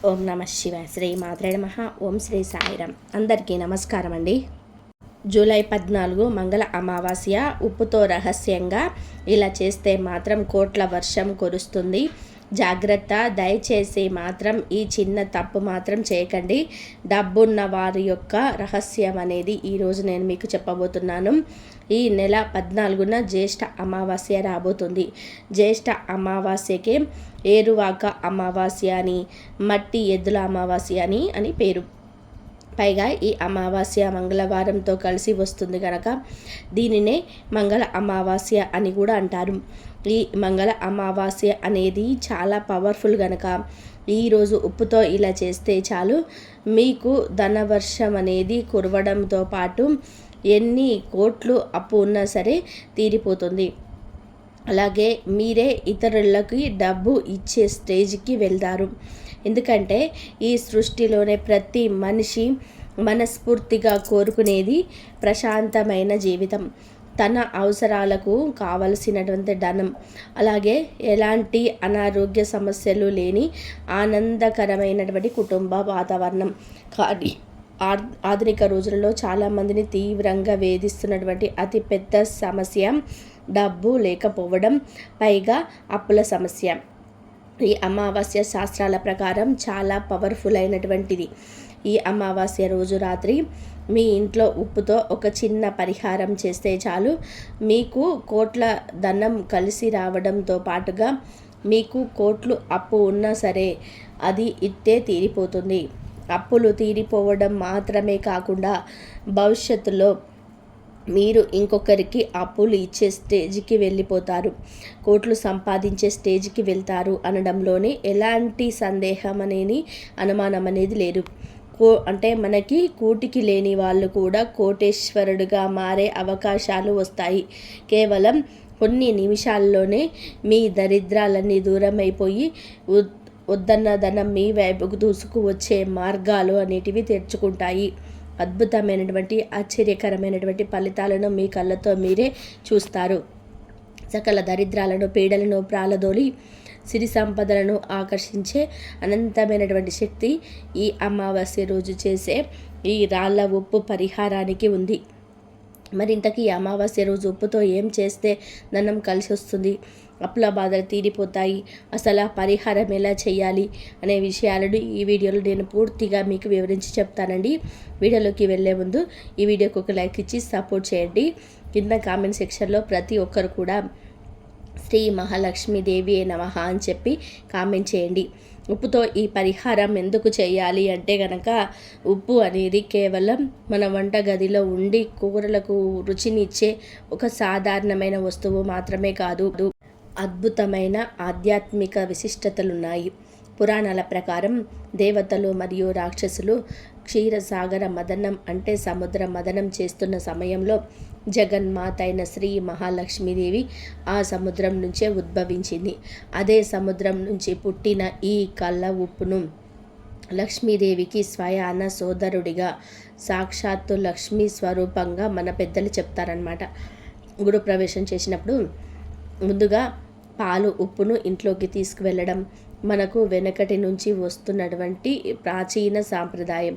ఓం నమ శివాయ. శ్రీ మాత్రే నమః. ఓం శ్రీ సాయిరామ్. అందరికీ నమస్కారం అండి. జూలై 14 మంగళ అమావాస్య. ఉప్పుతో రహస్యంగా ఇలా చేస్తే మాత్రం కోట్ల వర్షం కురుస్తుంది. జాగ్రత్త. దయచేసి మాత్రం ఈ చిన్న తప్పు మాత్రం చేయకండి. డబ్బున్న వారి యొక్క రహస్యం అనేది ఈరోజు నేను మీకు చెప్పబోతున్నాను. ఈ నెల 14న జ్యేష్ఠ అమావాస్య రాబోతుంది. జ్యేష్ఠ అమావాస్యకి ఏరువాక అమావాస్య అని, మట్టి ఎద్దుల అమావాస్య అని పేరు. పైగా ఈ అమావాస్య మంగళవారంతో కలిసి వస్తుంది కనుక దీనినే మంగళ అమావాస్య అని కూడా అంటారు. ఈ మంగళ అమావాస్య అనేది చాలా పవర్ఫుల్ కనుక ఈరోజు ఉప్పుతో ఇలా చేస్తే చాలు, మీకు ధనవర్షం అనేది కురవడంతో పాటు ఎన్ని కోట్లు అప్పు ఉన్నా సరే తీరిపోతుంది. అలాగే మీరే ఇతరులకి డబ్బు ఇచ్చే స్టేజ్కి వెళ్తారు. ఎందుకంటే ఈ సృష్టిలోనే ప్రతి మనిషి మనస్ఫూర్తిగా కోరుకునేది ప్రశాంతమైన జీవితం, తన అవసరాలకు కావలసినటువంటి ధనం, అలాగే ఎలాంటి అనారోగ్య సమస్యలు లేని ఆనందకరమైనటువంటి కుటుంబ వాతావరణం. కానీ ఆధునిక రోజులలో చాలామందిని తీవ్రంగా వేధిస్తున్నటువంటి అతిపెద్ద సమస్య డబ్బు లేకపోవడం, పైగా అప్పుల సమస్య. ఈ అమావాస్య శాస్త్రాల ప్రకారం చాలా పవర్ఫుల్ అయినటువంటిది. ఈ అమావాస్య రోజు రాత్రి మీ ఇంట్లో ఉప్పుతో ఒక చిన్న పరిహారం చేస్తే చాలు, మీకు కోట్ల ధనం కలిసి రావడంతో పాటుగా మీకు కోట్లు అప్పు ఉన్నా సరే అది ఇట్టే తీరిపోతుంది. అప్పులు తీరిపోవడం మాత్రమే కాకుండా భవిష్యత్తులో మీరు ఇంకొకరికి అప్పులు ఇచ్చే స్టేజ్కి వెళ్ళిపోతారు, కోట్లు సంపాదించే స్టేజ్కి వెళ్తారు అనడంలోనే ఎలాంటి సందేహం అనేది అనుమానం అనేది లేదు. అంటే మనకి కూటికి లేని వాళ్ళు కూడా కోటేశ్వరుడుగా మారే అవకాశాలు వస్తాయి. కేవలం కొన్ని నిమిషాల్లోనే మీ దరిద్రాలన్నీ దూరం అయిపోయి వద్దన్న ధనం మీ వైపుకు దూసుకు వచ్చే మార్గాలు అనేటివి తెరుచుకుంటాయి. అద్భుతమైనటువంటి ఆశ్చర్యకరమైనటువంటి ఫలితాలను మీ కళ్ళతో మీరే చూస్తారు. సకల దరిద్రాలను పీడలను ప్రాలదోలి సిరి సంపదలను ఆకర్షించే అనంతమైనటువంటి శక్తి ఈ అమావాస్య రోజు చేసే ఈ రాళ్ళ ఉప్పు పరిహారానికి ఉంది. మరింతకీ ఈ అమావాస్య రోజు ఉప్పుతో ఏం చేస్తే ధనం కలిసి వస్తుంది, అప్పుల బాధలు తీరిపోతాయి, అసలు ఆ పరిహారం ఎలా చేయాలి అనే విషయాలను ఈ వీడియోలో నేను పూర్తిగా మీకు వివరించి చెప్తానండి. వీడియోలోకి వెళ్ళే ముందు ఈ వీడియోకి ఒక లైక్ ఇచ్చి సపోర్ట్ చేయండి. కింద కామెంట్ సెక్షన్లో ప్రతి ఒక్కరు కూడా శ్రీ మహాలక్ష్మీదేవి నమః అని చెప్పి కామెంట్ చేయండి. ఉప్పుతో ఈ పరిహారం ఎందుకు చేయాలి అంటే కనుక ఉప్పు అనేది కేవలం మన వంటగదిలో ఉండి కూరలకు రుచినిచ్చే ఒక సాధారణమైన వస్తువు మాత్రమే కాదు, అద్భుతమైన ఆధ్యాత్మిక విశిష్టతలున్నాయి. పురాణాల ప్రకారం దేవతలు మరియు రాక్షసులు క్షీరసాగర మదనం అంటే సముద్ర మదనం చేస్తున్న సమయంలో జగన్మాత అయిన శ్రీ మహాలక్ష్మీదేవి ఆ సముద్రం నుంచే ఉద్భవించింది. అదే సముద్రం నుంచి పుట్టిన ఈ కళ్ళ ఉప్పును లక్ష్మీదేవికి స్వయాన సోదరుడిగా, సాక్షాత్తు లక్ష్మీ స్వరూపంగా మన పెద్దలు చెప్తారనమాట. గురు ప్రవేశం చేసినప్పుడు ముందుగా పాలు ఉప్పును ఇంట్లోకి తీసుకువెళ్ళడం మనకు వెనకటి నుంచి వస్తున్నటువంటి ప్రాచీన సాంప్రదాయం.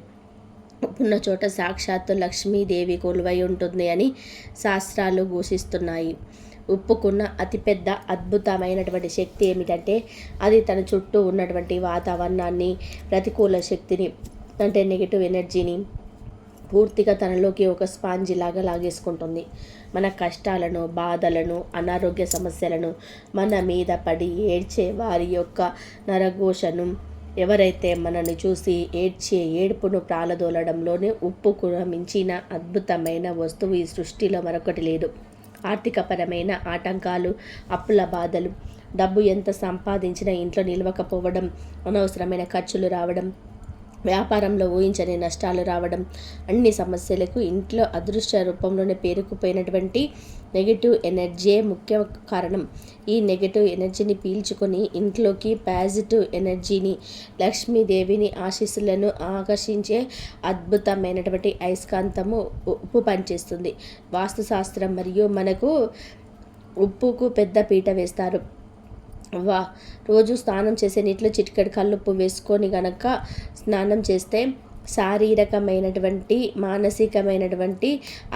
ఉప్పున్న చోట సాక్షాత్తు లక్ష్మీదేవి కొలువై ఉంటుంది అని శాస్త్రాలు ఘోషిస్తున్నాయి. ఉప్పుకున్న అతిపెద్ద అద్భుతమైనటువంటి శక్తి ఏమిటంటే అది తన చుట్టూ ఉన్నటువంటి వాతావరణాన్ని, ప్రతికూల శక్తిని అంటే నెగిటివ్ ఎనర్జీని పూర్తిగా తనలోకి ఒక స్పాంజి లాగా లాగేసుకుంటుంది. మన కష్టాలను, బాధలను, అనారోగ్య సమస్యలను, మన మీద పడి ఏడ్చే వారి యొక్క నరఘోషను, ఎవరైతే మనల్ని చూసి ఏడ్చే ఏడుపును ప్రాలదోలడంలోనే ఉప్పుకు మించిన అద్భుతమైన వస్తువు ఈ సృష్టిలో మరొకటి లేదు. ఆర్థికపరమైన ఆటంకాలు, అప్పుల బాధలు, డబ్బు ఎంత సంపాదించినా ఇంట్లో నిలవకపోవడం, అనవసరమైన ఖర్చులు రావడం, వ్యాపారంలో ఊహించని నష్టాలు రావడం, అన్ని సమస్యలకు ఇంట్లో అదృశ్య రూపంలోనే పేరుకుపోయినటువంటి నెగిటివ్ ఎనర్జీయే ముఖ్య కారణం. ఈ నెగిటివ్ ఎనర్జీని పీల్చుకొని ఇంట్లోకి పాజిటివ్ ఎనర్జీని, లక్ష్మీదేవిని ఆశీస్సులను ఆకర్షించే అద్భుతమైనటువంటి అయస్కాంతము ఉప్పు పనిచేస్తుంది. వాస్తుశాస్త్రం మరియు మనకు ఉప్పుకు పెద్ద పీట వేస్తారు. వా రోజు స్నానం చేసే నీటిలో చిటికెడు కల్లుప్పు వేసుకొని గనక స్నానం చేస్తే శారీరకమైనటువంటి మానసికమైనటువంటి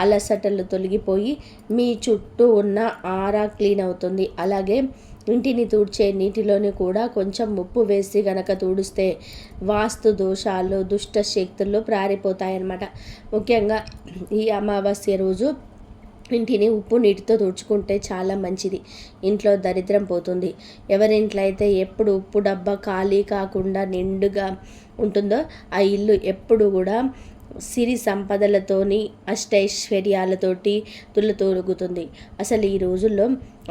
అలసటలు తొలగిపోయి మీ చుట్టూ ఉన్న ఆరా క్లీన్ అవుతుంది. అలాగే ఇంటిని తుడిచే నీటిలోని కూడా కొంచెం ఉప్పు వేసి గనక తుడిస్తే వాస్తు దోషాలు దుష్ట శక్తులు పారిపోతాయన్నమాట. ముఖ్యంగా ఈ అమావాస్య రోజు ఇంటిని ఉప్పు నీటితో తుడుచుకుంటే చాలా మంచిది. ఇంట్లో దరిద్రం పోతుంది. ఎవరింట్లో అయితే ఎప్పుడు ఉప్పు డబ్బా ఖాళీ కాకుండా నిండుగా ఉంటుందో ఆ ఇల్లు ఎప్పుడు కూడా సిరి సంపదలతోని అష్టైశ్వర్యాలతోటి తులతూరుగుతుంది. అసలు ఈ రోజుల్లో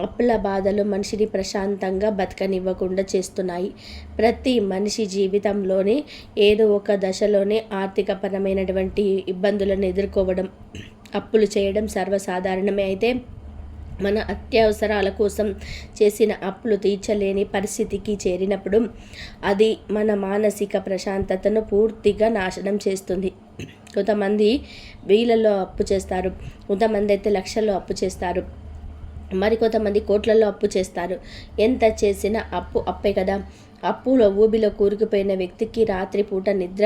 అప్పుల బాధలు మనిషిని ప్రశాంతంగా బతకనివ్వకుండా చేస్తున్నాయి. ప్రతి మనిషి జీవితంలోనే ఏదో ఒక దశలోనే ఆర్థికపరమైనటువంటి ఇబ్బందులను ఎదుర్కోవడం, అప్పులు చేయడం సర్వసాధారణమే. అయితే మన అత్యవసరాల కోసం చేసిన అప్పులు తీర్చలేని పరిస్థితికి చేరినప్పుడు అది మన మానసిక ప్రశాంతతను పూర్తిగా నాశనం చేస్తుంది. కొంతమంది వేలలో అప్పు చేస్తారు, కొంతమంది అయితే లక్షల్లో అప్పు చేస్తారు, మరికొంతమంది కోట్లలో అప్పు చేస్తారు. ఎంత చేసినా అప్పు అప్పే కదా. అప్పులో ఊబిలో కూరుకుపోయిన వ్యక్తికి రాత్రిపూట నిద్ర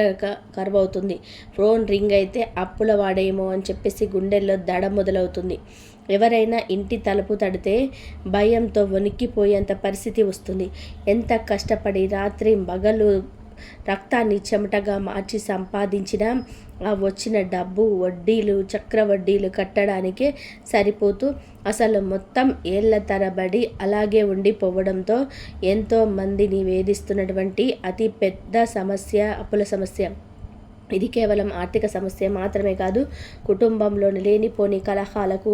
కరువవుతుంది. ఫోన్ రింగ్ అయితే అప్పుల వాడేమో అని చెప్పేసి గుండెల్లో దడ మొదలవుతుంది. ఎవరైనా ఇంటి తలుపు తడితే భయంతో వణికిపోయేంత పరిస్థితి వస్తుంది. ఎంత కష్టపడి రాత్రి పగలు రక్తాన్ని చెమటగా మార్చి సంపాదించిన ఆ వచ్చిన డబ్బు వడ్డీలు చక్రవడ్డీలు కట్టడానికే సరిపోతూ అసలు మొత్తం ఏళ్ల తరబడి అలాగే ఉండిపోవడంతో ఎంతో మందిని వేధిస్తున్నటువంటి అతి పెద్ద సమస్య అప్పుల సమస్య. ఇది కేవలం ఆర్థిక సమస్య మాత్రమే కాదు, కుటుంబంలోని లేనిపోని కలహాలకు,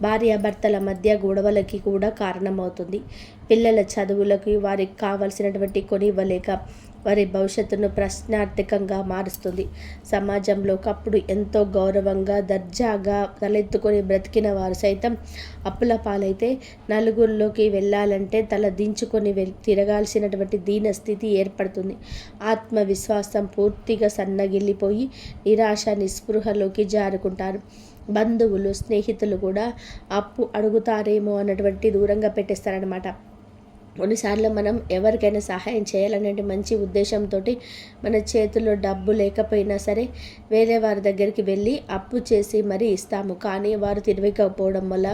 భార్యాభర్తల మధ్య గొడవలకి కూడా కారణమవుతుంది. పిల్లల చదువులకు వారికి కావలసినటువంటి కొనివ్వలేక వారి భవిష్యత్తును ప్రశ్నార్థకంగా మారుస్తుంది. సమాజంలో ఒకప్పుడు ఎంతో గౌరవంగా దర్జాగా తలెత్తుకొని బ్రతికిన వారు సైతం అప్పుల పాలైతే నలుగురిలోకి వెళ్ళాలంటే తల దించుకొని తిరగాల్సినటువంటి దీనస్థితి ఏర్పడుతుంది. ఆత్మవిశ్వాసం పూర్తిగా సన్నగిల్లిపోయి నిరాశ నిస్పృహలోకి జారుకుంటారు. బంధువులు స్నేహితులు కూడా అప్పు అడుగుతారేమో అన్నటువంటి దూరంగా పెట్టేస్తారనమాట. కొన్నిసార్లు మనం ఎవరికైనా సహాయం చేయాలనే మంచి ఉద్దేశంతో మన చేతిలో డబ్బు లేకపోయినా సరే వేరే వారి దగ్గరికి వెళ్ళి అప్పు చేసి మరీ ఇస్తాము. కానీ వారు తిరగకపోవడం వల్ల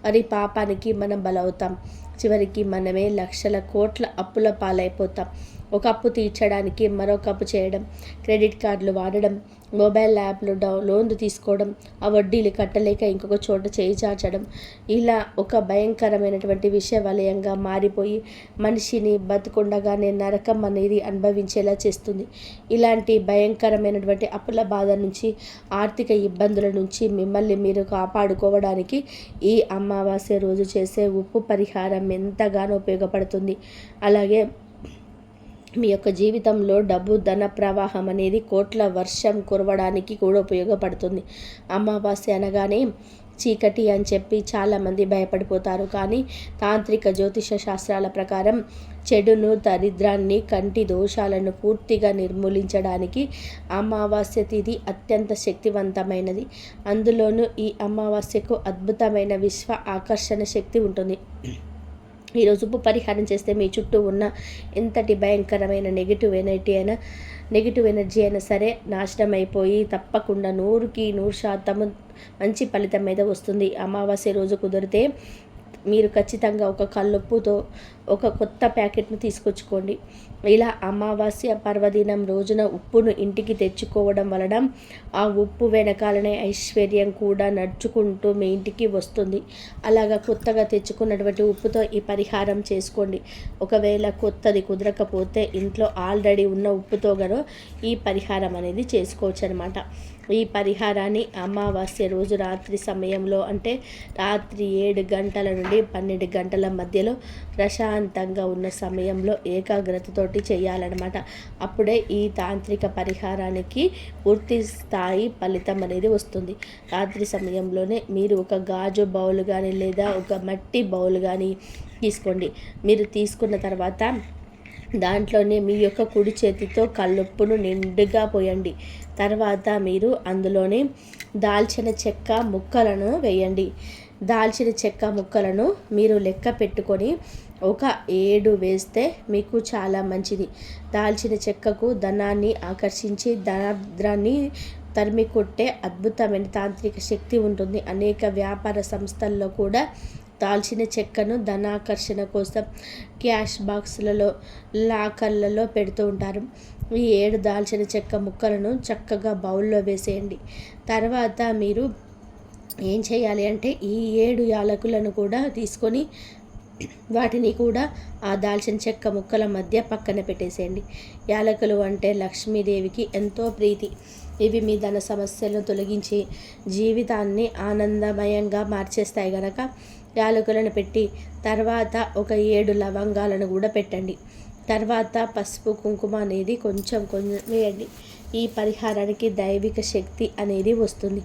వారి పాపానికి మనం బలవుతాం. చివరికి మనమే లక్షల కోట్ల అప్పుల పాలైపోతాం. ఒక అప్పు తీర్చడానికి మరొక అప్పు చేయడం, క్రెడిట్ కార్డులు వాడడం, మొబైల్ యాప్లు లోన్లు తీసుకోవడం, ఆ వడ్డీలు కట్టలేక ఇంకొక చోట చేయి చాచడం, ఇలా ఒక భయంకరమైనటువంటి విషయ వలయంగా మారిపోయి మనిషిని బతుకుండగానే నరకం అనేది అనుభవించేలా చేస్తుంది. ఇలాంటి భయంకరమైనటువంటి అప్పుల బాధ నుంచి, ఆర్థిక ఇబ్బందుల నుంచి మిమ్మల్ని మీరు కాపాడుకోవడానికి ఈ అమావాస్య రోజు చేసే ఉప్పు పరిహారం ఎంతగానో ఉపయోగపడుతుంది. అలాగే మీ యొక్క జీవితంలో డబ్బు ధన ప్రవాహం అనేది కోట్ల వర్షం కురవడానికి కూడా ఉపయోగపడుతుంది. అమావాస్య అనగానే చీకటి అని చెప్పి చాలామంది భయపడిపోతారు. కానీ తాంత్రిక జ్యోతిష శాస్త్రాల ప్రకారం చెడును దరిద్రాన్ని కంటి దోషాలను పూర్తిగా నిర్మూలించడానికి అమావాస్య తిథి అత్యంత శక్తివంతమైనది. అందులోనూ ఈ అమావాస్యకు అద్భుతమైన విశ్వ ఆకర్షణ శక్తి ఉంటుంది. ఈరోజు ఉప్పు పరిహారం చేస్తే మీ చుట్టూ ఉన్న ఎంతటి భయంకరమైన నెగిటివ్ ఎనర్జీ అయినా సరే నాశనం అయిపోయి తప్పకుండా 100% మంచి ఫలితం మీద వస్తుంది. అమావాస్య రోజు కుదిరితే మీరు ఖచ్చితంగా ఒక కల్లుప్పుతో ఒక కొత్త ప్యాకెట్ను తీసుకొచ్చుకోండి. ఇలా అమావాస్య పర్వదినం రోజున ఉప్పును ఇంటికి తెచ్చుకోవడం వలన ఆ ఉప్పు వెనకాలనే ఐశ్వర్యం కూడా నడుచుకుంటూ మీ ఇంటికి వస్తుంది. అలాగా కొత్తగా తెచ్చుకున్నటువంటి ఉప్పుతో ఈ పరిహారం చేసుకోండి. ఒకవేళ కొత్తది కుదరకపోతే ఇంట్లో ఆల్రెడీ ఉన్న ఉప్పుతో గనో ఈ పరిహారం అనేది చేసుకోవచ్చు అనమాట. ఈ పరిహారాన్ని అమావాస్య రోజు రాత్రి సమయంలో, అంటే రాత్రి 7 గంటల నుండి 12 గంటల మధ్యలో ప్రశాంతంగా ఉన్న సమయంలో ఏకాగ్రతతోటి చేయాలన్నమాట. అప్పుడే ఈ తాంత్రిక పరిహారానికి పూర్తి స్థాయి ఫలితం అనేది వస్తుంది. రాత్రి సమయంలోనే మీరు ఒక గాజు బౌల్ కానీ లేదా ఒక మట్టి బౌల్ కానీ తీసుకోండి. మీరు తీసుకున్న తర్వాత దాంట్లోనే మీ యొక్క కుడి చేతితో కల్లుప్పును నిండుగా పోయండి. తర్వాత మీరు అందులోనే దాల్చిన చెక్క ముక్కలను వేయండి. దాల్చిన చెక్క ముక్కలను మీరు లెక్క పెట్టుకొని ఒక 7 వేస్తే మీకు చాలా మంచిది. దాల్చిన చెక్కకు ధనాన్ని ఆకర్షించి దరిద్రాన్ని తరిమి కొట్టే అద్భుతమైన తాంత్రిక శక్తి ఉంటుంది. అనేక వ్యాపార సంస్థల్లో కూడా దాల్చిన చెక్కను ధనాకర్షణ కోసం క్యాష్ బాక్సులలో, లాకర్లలో పెడుతూ ఉంటారు. ఈ 7 దాల్చిన చెక్క ముక్కలను చక్కగా బౌల్లో వేసేయండి. తర్వాత మీరు ఏం చేయాలి అంటే ఈ 7 యాలకులను కూడా తీసుకొని వాటిని కూడా ఆ దాల్చిన చెక్క ముక్కల మధ్య పక్కన పెట్టేసేయండి. యాలకులు అంటే లక్ష్మీదేవికి ఎంతో ప్రీతి. ఇవి మీ ధన సమస్యలను తొలగించి జీవితాన్ని ఆనందమయంగా మార్చేస్తాయి గనక యాలకులను పెట్టి తర్వాత ఒక 7 లవంగాలను కూడా పెట్టండి. తర్వాత పసుపు కుంకుమ అనేది కొంచెం వేయండి. ఈ పరిహారానికి దైవిక శక్తి అనేది వస్తుంది.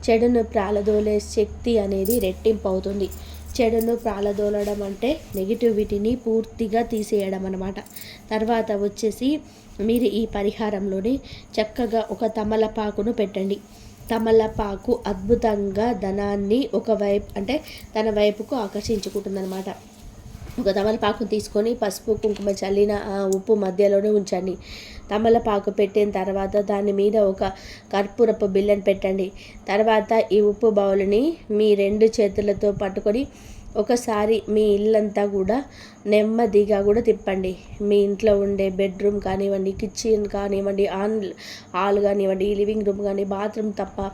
చెడును ప్రాలదోలే శక్తి అనేది రెట్టింపు అవుతుంది. చెడును ప్రాలదోలడం అంటే నెగిటివిటీని పూర్తిగా తీసేయడం అన్నమాట. తర్వాత వచ్చేసి మీరు ఈ పరిహారంలోని చక్కగా ఒక తమలపాకును పెట్టండి. తమలపాకు అద్భుతంగా ధనాన్ని తన వైపుకు ఆకర్షించుకుంటుందన్నమాట. ఒక తమలపాకును తీసుకొని పసుపు కుంకుమ చల్లిన ఆ ఉప్పు మధ్యలోనే ఉంచండి. తమలపాకు పెట్టిన తర్వాత దాని మీద ఒక కర్పూరపు బిళ్ళను పెట్టండి. తర్వాత ఈ ఉప్పు బౌల్ని మీ 2 చేతులతో పట్టుకొని ఒకసారి మీ ఇల్లంతా కూడా నెమ్మదిగా కూడా తిప్పండి. మీ ఇంట్లో ఉండే బెడ్రూమ్ కానివ్వండి, కిచెన్ కానివ్వండి, హాల్ కానివ్వండి, లివింగ్ రూమ్ కానీ, బాత్రూమ్ తప్ప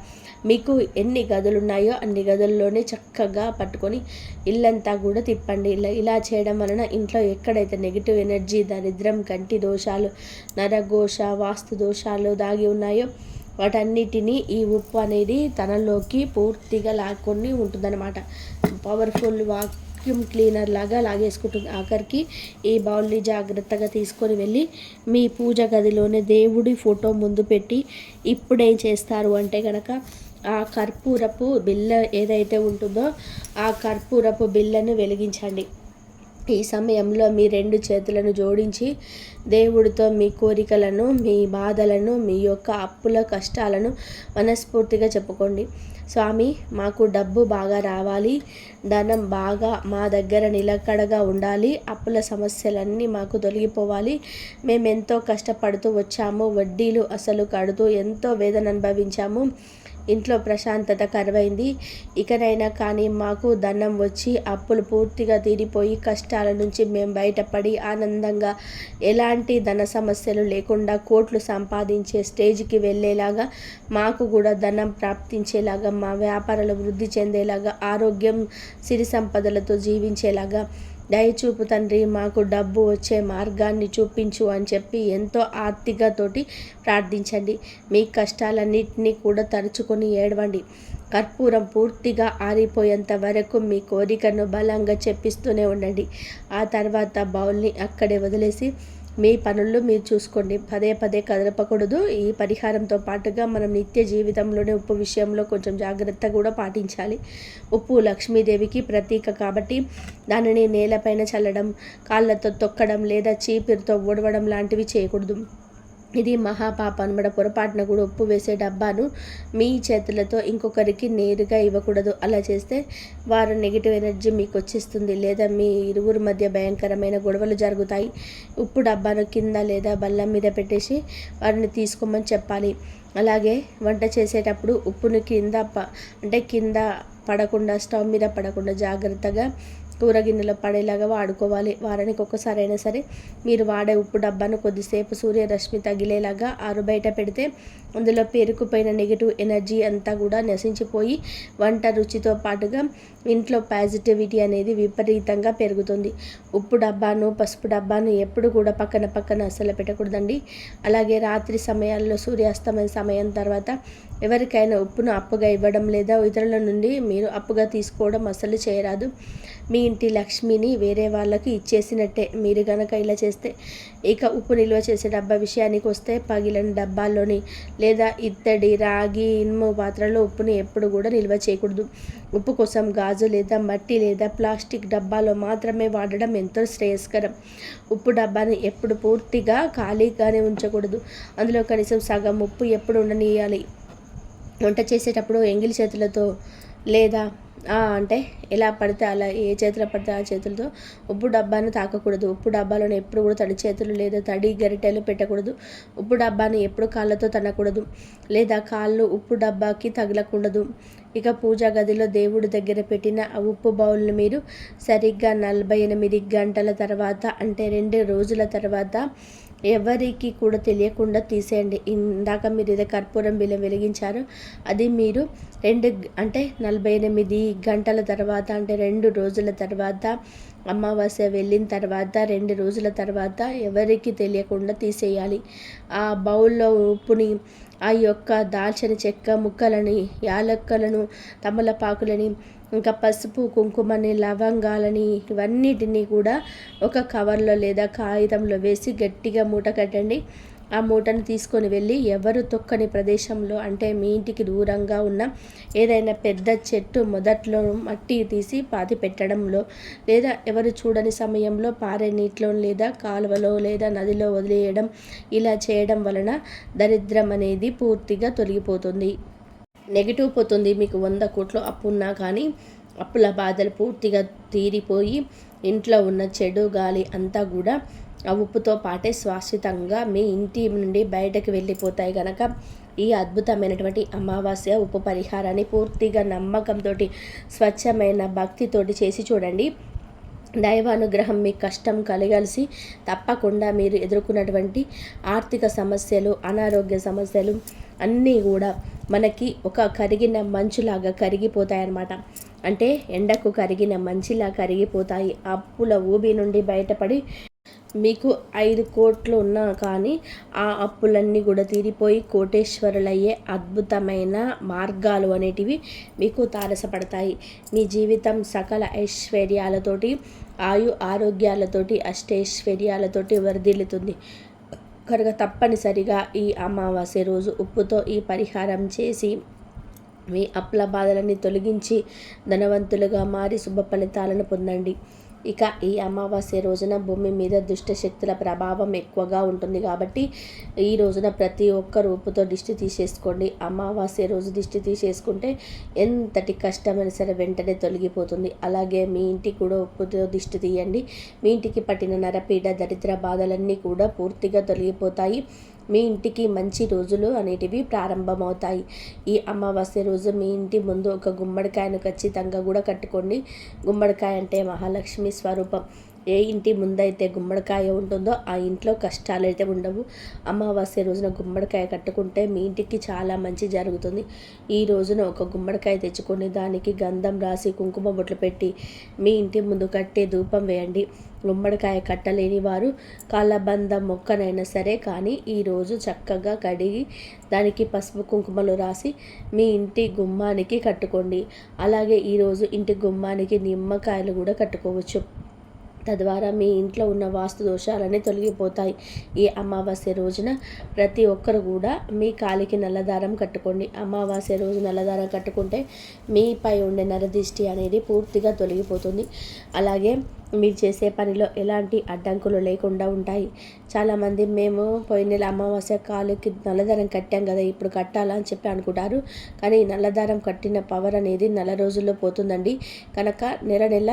మీకు ఎన్ని గదులు ఉన్నాయో అన్ని గదుల్లోనే చక్కగా పట్టుకొని ఇల్లంతా కూడా తిప్పండి. ఇలా చేయడం వలన ఇంట్లో ఎక్కడైతే నెగిటివ్ ఎనర్జీ, దరిద్రం, కంటి దోషాలు, నరఘోష, వాస్తు దోషాలు దాగి ఉన్నాయో వాటన్నిటినీ ఈ ఉప్పు అనేది తనలోకి పూర్తిగా లాక్కొని ఉంటుందన్నమాట. పవర్ఫుల్ వాక్యూమ్ క్లీనర్ లాగా లాగేసుకుంటుంది. ఆఖరికి ఈ బౌల్ని జాగ్రత్తగా తీసుకొని వెళ్ళి మీ పూజ గదిలోనే దేవుడి ఫోటో ముందు పెట్టి ఇప్పుడేం చేస్తారు అంటే కనుక ఆ కర్పూరపు బిళ్ళ ఏదైతే ఉంటుందో ఆ కర్పూరపు బిళ్ళను వెలిగించండి. ఈ సమయంలో మీ 2 చేతులను జోడించి దేవుడితో మీ కోరికలను, మీ బాధలను, మీ యొక్క అప్పుల కష్టాలను మనస్ఫూర్తిగా చెప్పుకోండి. స్వామి, మాకు డబ్బు బాగా రావాలి, ధనం బాగా మా దగ్గర నిలకడగా ఉండాలి, అప్పుల సమస్యలన్నీ మాకు తొలగిపోవాలి. మేము ఎంతో కష్టపడుతూ వచ్చాము, వడ్డీలు అసలు కడుతూ ఎంతో వేదన అనుభవించాము, ఇంట్లో ప్రశాంతత కరువైంది. ఇకనైనా కానీ మాకు ధనం వచ్చి అప్పులు పూర్తిగా తీరిపోయి కష్టాల నుంచి మేము బయటపడి ఆనందంగా ఎలాంటి ధన సమస్యలు లేకుండా కోట్లు సంపాదించే స్టేజ్కి వెళ్ళేలాగా, మాకు కూడా ధనం ప్రాప్తించేలాగా, మా వ్యాపారాలు వృద్ధి చెందేలాగా, ఆరోగ్యం సిరి సంపదలతో జీవించేలాగా దయచూపు తండ్రి, మాకు డబ్బు వచ్చే మార్గాన్ని చూపించు అని చెప్పి ఎంతో ఆర్తికతోటి ప్రార్థించండి. మీ కష్టాలన్నింటినీ కూడా తరుచుకొని ఏడవండి. కర్పూరం పూర్తిగా ఆరిపోయేంత వరకు మీ కోరికను బలంగా చెప్పిస్తూనే ఉండండి. ఆ తర్వాత బౌల్ని అక్కడే వదిలేసి మీ పనుల్లో మీరు చూసుకోండి. పదే పదే కదలపకూడదు. ఈ పరిహారంతో పాటుగా మనం నిత్య జీవితంలోనే ఉప్పు విషయంలో కొంచెం జాగ్రత్త కూడా పాటించాలి. ఉప్పు లక్ష్మీదేవికి ప్రతీక కాబట్టి దానిని నేలపైన చల్లడం, కాళ్ళతో తొక్కడం లేదా చీపిరితో ఊడవడం లాంటివి చేయకూడదు. ఇది మహాపాప అనమాట. పొరపాటున కూడా ఉప్పు వేసే డబ్బాను మీ చేతులతో ఇంకొకరికి నేరుగా ఇవ్వకూడదు. అలా చేస్తే వారు నెగిటివ్ ఎనర్జీ మీకు వచ్చేస్తుంది లేదా మీ ఇరువురి మధ్య భయంకరమైన గొడవలు జరుగుతాయి. ఉప్పు డబ్బాను కింద లేదా బల్ల మీద పెట్టేసి వారిని తీసుకోమని చెప్పాలి. అలాగే వంట చేసేటప్పుడు ఉప్పును కింద పడకుండా, స్టవ్ మీద పడకుండా జాగ్రత్తగా కూరగిన్నెలో పడేలాగా వాడుకోవాలి. వారానికి ఒక్కసారి అయినా సరే మీరు వాడే ఉప్పు డబ్బాను కొద్దిసేపు సూర్యరశ్మి తగిలేలాగా ఆరుబయట పెడితే అందులో పేరుకుపోయిన నెగిటివ్ ఎనర్జీ అంతా కూడా నశించిపోయి వంట రుచితో పాటుగా ఇంట్లో పాజిటివిటీ అనేది విపరీతంగా పెరుగుతుంది. ఉప్పు డబ్బాను, పసుపు డబ్బాను ఎప్పుడు కూడా పక్కన అస్సలు పెట్టకూడదండి. అలాగే రాత్రి సమయాల్లో సూర్యాస్తమయ సమయం తర్వాత ఎవరికైనా ఉప్పును అప్పుగా ఇవ్వడం లేదా ఇతరుల నుండి మీరు అప్పుగా తీసుకోవడం అస్సలు చేయరాదు. మీ ఇంటి లక్ష్మిని వేరే వాళ్ళకి ఇచ్చేసినట్టే మీరు కనుక ఇలా చేస్తే. ఇక ఉప్పు నిల్వ చేసే డబ్బా విషయానికి వస్తే పగిలిన డబ్బాల్లోని లేదా ఇత్తడి, రాగి, ఇనుము పాత్రలో ఉప్పుని ఎప్పుడు కూడా నిల్వ చేయకూడదు. ఉప్పు కోసం గాజు లేదా మట్టి లేదా ప్లాస్టిక్ డబ్బాలో మాత్రమే వాడడం ఎంతో శ్రేయస్కరం. ఉప్పు డబ్బాని ఎప్పుడు పూర్తిగా ఖాళీగానే ఉంచకూడదు. అందులో కనీసం సగం ఉప్పు ఎప్పుడు ఉండనియాలి. వంట చేసేటప్పుడు ఎంగిలి చేతులతో లేదా అంటే ఎలా పడితే అలా ఏ చేతిలో పడితే ఆ చేతులతో ఉప్పు డబ్బాను తాకకూడదు. ఉప్పు డబ్బాలోనే ఎప్పుడు కూడా తడి చేతులు లేదా తడి గరిటెలు పెట్టకూడదు. ఉప్పు డబ్బాని ఎప్పుడు కాళ్ళతో తన్నకూడదు లేదా కాళ్ళు ఉప్పు డబ్బాకి తగలకూడదు. ఇక పూజా గదిలో దేవుడి దగ్గర పెట్టిన ఆ ఉప్పు బౌల్ని మీరు సరిగ్గా 48 గంటల తర్వాత అంటే 2 రోజుల తర్వాత ఎవరికి కూడా తెలియకుండా తీసేయండి. ఇందాక మీరు ఏదో కర్పూరం బిళ్ళ వెలిగించారో అది మీరు అంటే 48 గంటల తర్వాత అంటే 2 రోజుల తర్వాత అమావాస్య వెళ్ళిన తర్వాత 2 రోజుల తర్వాత ఎవరికి తెలియకుండా తీసేయాలి. ఆ బౌల్లో ఉప్పుని ఆ యొక్క దాల్చిన చెక్క ముక్కలని, యాలక్కలను, తమలపాకులని, ఇంకా పసుపు, కుంకుమని, లవంగాలని ఇవన్నిటినీ కూడా ఒక కవర్లో లేదా కాగితంలో వేసి గట్టిగా మూట కట్టండి. ఆ మూటను తీసుకొని వెళ్ళి ఎవరు తొక్కని ప్రదేశంలో అంటే మీ ఇంటికి దూరంగా ఉన్న ఏదైనా పెద్ద చెట్టు మొదట్లో మట్టి తీసి పాతి పెట్టడంలో లేదా ఎవరు చూడని సమయంలో పారే నీటిలో లేదా కాలువలో లేదా నదిలో వదిలేయడం ఇలా చేయడం వలన దరిద్రం అనేది పూర్తిగా తొలగిపోతుంది. నెగిటివ్ పోతుంది. మీకు 100 కోట్లు అప్పు ఉన్నా కానీ అప్పుల బాధలు పూర్తిగా తీరిపోయి ఇంట్లో ఉన్న చెడు గాలి అంతా కూడా ఆ ఉప్పుతో పాటే శాశ్వతంగా మీ ఇంటి నుండి బయటకు వెళ్ళిపోతాయి. కనుక ఈ అద్భుతమైనటువంటి అమావాస్య ఉప్పు పరిహారాన్ని పూర్తిగా నమ్మకంతో స్వచ్ఛమైన భక్తితోటి చేసి చూడండి. దైవానుగ్రహం మీకు కష్టం కలగాల్సి తప్పకుండా మీరు ఎదుర్కొన్నటువంటి ఆర్థిక సమస్యలు, అనారోగ్య సమస్యలు అన్నీ కూడా మనకి ఒక కరిగిన మంచులాగా కరిగిపోతాయన్నమాట. అంటే ఎండకు కరిగిన మంచులా కరిగిపోతాయి. అప్పుల ఊబి నుండి బయటపడి మీకు 5 కోట్లు ఉన్నా కానీ ఆ అప్పులన్నీ కూడా తీరిపోయి కోటేశ్వరులయ్యే అద్భుతమైన మార్గాలు అనేటివి మీకు తారసపడతాయి. మీ జీవితం సకల ఐశ్వర్యాలతోటి, ఆరోగ్యాలతోటి, అష్టైశ్వర్యాలతోటి వర్ధిల్లుతుంది. కనుక తప్పనిసరిగా ఈ అమావాస్య రోజు ఉప్పుతో ఈ పరిహారం చేసి మీ అప్పుల బాధలన్నీ తొలగించి ధనవంతులుగా మారి శుభ ఫలితాలను పొందండి. ఇక ఈ అమావాస్య రోజున భూమి మీద దుష్ట శక్తుల ప్రభావం ఎక్కువగా ఉంటుంది కాబట్టి ఈ రోజున ప్రతి ఒక్కరు ఉప్పుతో దిష్టి తీసేసుకోండి. అమావాస్య రోజు దిష్టి తీసేసుకుంటే ఎంతటి కష్టమైన సరే వెంటనే తొలగిపోతుంది. అలాగే మీ ఇంటికి కూడా ఉప్పుతో దిష్టి తీయండి. మీ ఇంటికి పట్టిన నరపీడ, దరిద్ర బాధలన్నీ కూడా పూర్తిగా తొలగిపోతాయి. మీ ఇంటికి మంచి రోజులు అనేటివి ప్రారంభమవుతాయి. ఈ అమావాస్య రోజు మీ ఇంటి ముందు ఒక గుమ్మడికాయను ఖచ్చితంగా కూడా కట్టుకోండి. గుమ్మడికాయ అంటే మహాలక్ష్మి స్వరూపం. ఏ ఇంటి ముందైతే గుమ్మడికాయ ఉంటుందో ఆ ఇంట్లో కష్టాలు అయితే ఉండవు. అమావాస్య రోజున గుమ్మడికాయ కట్టుకుంటే మీ ఇంటికి చాలా మంచి జరుగుతుంది. ఈ రోజున ఒక గుమ్మడికాయ తెచ్చుకొని దానికి గంధం రాసి కుంకుమ బొట్లు పెట్టి మీ ఇంటి ముందు కట్టే ధూపం వేయండి. గుమ్మడికాయ కట్టలేని వారు కలబంద మొక్కనైనా సరే కానీ ఈరోజు చక్కగా కడిగి దానికి పసుపు కుంకుమలు రాసి మీ ఇంటి గుమ్మానికి కట్టుకోండి. అలాగే ఈరోజు ఇంటి గుమ్మానికి నిమ్మకాయలు కూడా కట్టుకోవచ్చు. తద్వారా మీ ఇంట్లో ఉన్న వాస్తు దోషాలన్నీ తొలగిపోతాయి. ఈ అమావాస్య రోజున ప్రతి ఒక్కరు కూడా మీ కాలికి నల్లదారం కట్టుకోండి. అమావాస్య రోజు నల్లదారం కట్టుకుంటే మీపై ఉండే నరదిష్టి అనేది పూర్తిగా తొలగిపోతుంది. అలాగే మీరు చేసే పనిలో ఎలాంటి అడ్డంకులు లేకుండా ఉంటాయి. చాలామంది మేము పోయిన నెల అమావాస్య కాలుకి నల్లదారం కట్టాం కదా, ఇప్పుడు కట్టాలా అని చెప్పి అనుకుంటారు. కానీ నల్లదారం కట్టిన పవర్ అనేది నెల రోజుల్లో పోతుందండి. కనుక నెల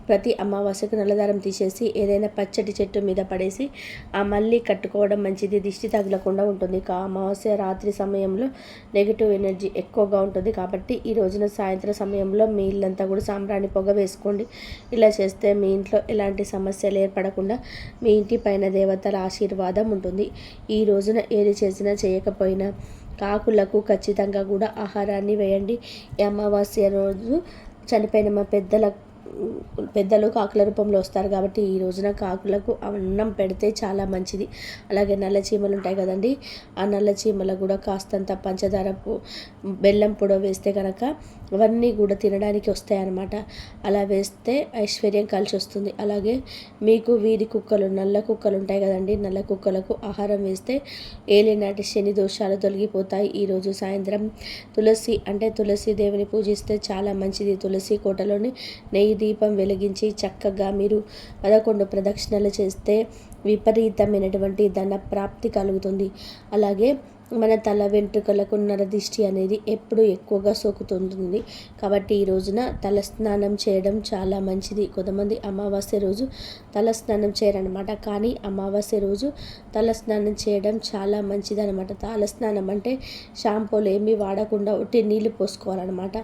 ప్రతి అమావాస్యకు నల్లదారం తీసేసి ఏదైనా పచ్చటి చెట్టు మీద పడేసి మళ్ళీ కట్టుకోవడం మంచిది. దిష్టి తగలకుండా ఉంటుంది. అమావాస్య రాత్రి సమయంలో నెగిటివ్ ఎనర్జీ ఎక్కువగా ఉంటుంది కాబట్టి ఈ రోజున సాయంత్రం సమయంలో మీ ఇల్లంతా కూడా సాంబ్రాణి పొగ వేసుకోండి. ఇలా చేస్తే మీ ఇంట్లో ఎలాంటి సమస్యలు ఏర్పడకుండా మీ ఇంటి పైన దేవతల ఆశీర్వాదం ఉంటుంది. ఈ రోజున ఏది చేసినా చేయకపోయినా కాకులకు ఖచ్చితంగా కూడా ఆహారాన్ని వేయండి. ఈ అమావాస్య రోజు చనిపోయిన మా పెద్దలు కాకుల రూపంలో వస్తారు కాబట్టి ఈ రోజున కాకులకు అన్నం పెడితే చాలా మంచిది. అలాగే నల్ల చీమలు ఉంటాయి కదండి, ఆ నల్ల చీమలకు కూడా కాస్తంత పంచదార బెల్లం పొడి వేస్తే కనుక అవన్నీ కూడా తినడానికి వస్తాయి అన్నమాట. అలా వేస్తే ఐశ్వర్యం కలిసి వస్తుంది. అలాగే మీకు వీధి కుక్కలు, నల్ల కుక్కలు ఉంటాయి కదండి, నల్ల కుక్కలకు ఆహారం వేస్తే ఏలినాటి శని దోషాలు తొలగిపోతాయి. ఈరోజు సాయంత్రం తులసి దేవుని పూజిస్తే చాలా మంచిది. తులసి కోటలోని నెయ్యి దీపం వెలిగించి చక్కగా మీరు 11 ప్రదక్షిణలు చేస్తే విపరీతమైనటువంటి ధన ప్రాప్తి కలుగుతుంది. అలాగే మన తల వెంట్రుకలకు నరదిష్టి అనేది ఎప్పుడు ఎక్కువగా సోకుతుంటుంది. కాబట్టి ఈ రోజున తలస్నానం చేయడం చాలా మంచిది. కొంతమంది అమావాస్య రోజు తలస్నానం చేయరనమాట, కానీ అమావాస్య రోజు తలస్నానం చేయడం చాలా మంచిది అనమాట. తలస్నానం అంటే షాంపూలు ఏమీ వాడకుండా ఉట్టి నీళ్ళు పోసుకోవాలన్నమాట.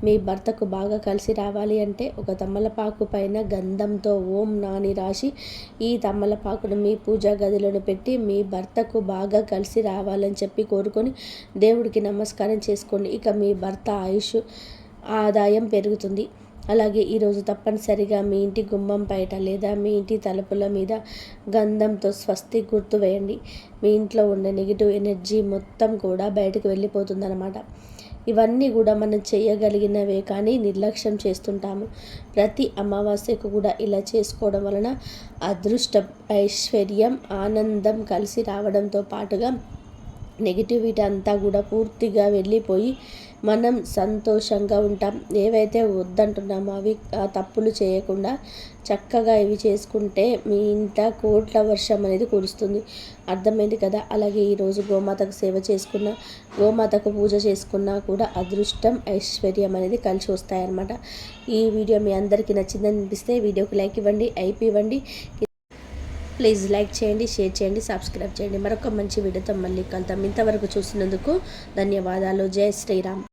మీ భర్తకు బాగా కలిసి రావాలి అంటే ఒక తమలపాకు పైన గంధంతో ఓం నాని రాసి ఈ తమలపాకును మీ పూజా గదిలోనే పెట్టి మీ భర్తకు బాగా కలిసి రావాలని చెప్పి కోరుకొని దేవుడికి నమస్కారం చేసుకోండి. ఇక మీ భర్త ఆయుష్ ఆదాయం పెరుగుతుంది. అలాగే ఈరోజు తప్పనిసరిగా మీ ఇంటి గుమ్మం బయట లేదా మీ ఇంటి తలుపుల మీద గంధంతో స్వస్తి గుర్తు వేయండి. మీ ఇంట్లో ఉండే నెగిటివ్ ఎనర్జీ మొత్తం కూడా బయటకు వెళ్ళిపోతుందన్నమాట. ఇవన్నీ కూడా మనం చేయగలిగినవే, కానీ నిర్లక్ష్యం చేస్తుంటాము. ప్రతి అమావాస్యకు కూడా ఇలా చేసుకోవడం వలన అదృష్టం, ఐశ్వర్యం, ఆనందం కలిసి రావడంతో పాటుగా నెగిటివిటీ అంతా కూడా పూర్తిగా వెళ్ళిపోయి మనం సంతోషంగా ఉంటాం. ఏవైతే వద్దంటున్నామో అవి తప్పులు చేయకుండా చక్కగా ఇవి చేసుకుంటే మీ ఇంట కోట్ల వర్షం అనేది కురుస్తుంది. అర్థమైంది కదా. అలాగే ఈరోజు గోమాతకు సేవ చేసుకున్న, గోమాతకు పూజ చేసుకున్నా కూడా అదృష్టం, ఐశ్వర్యం అనేది కలిసి వస్తాయన్నమాట. ఈ వీడియో మీ అందరికీ నచ్చిందని అనిపిస్తే వీడియోకి లైక్ ఇవ్వండి, ఐపీ ఇవ్వండి. ప్లీజ్ లైక్ చేయండి, షేర్ చేయండి, సబ్స్క్రైబ్ చేయండి. మరొక మంచి వీడియోతో మళ్ళీ కలుద్దాం. ఇంతవరకు చూసినందుకు ధన్యవాదాలు. జై శ్రీరామ్.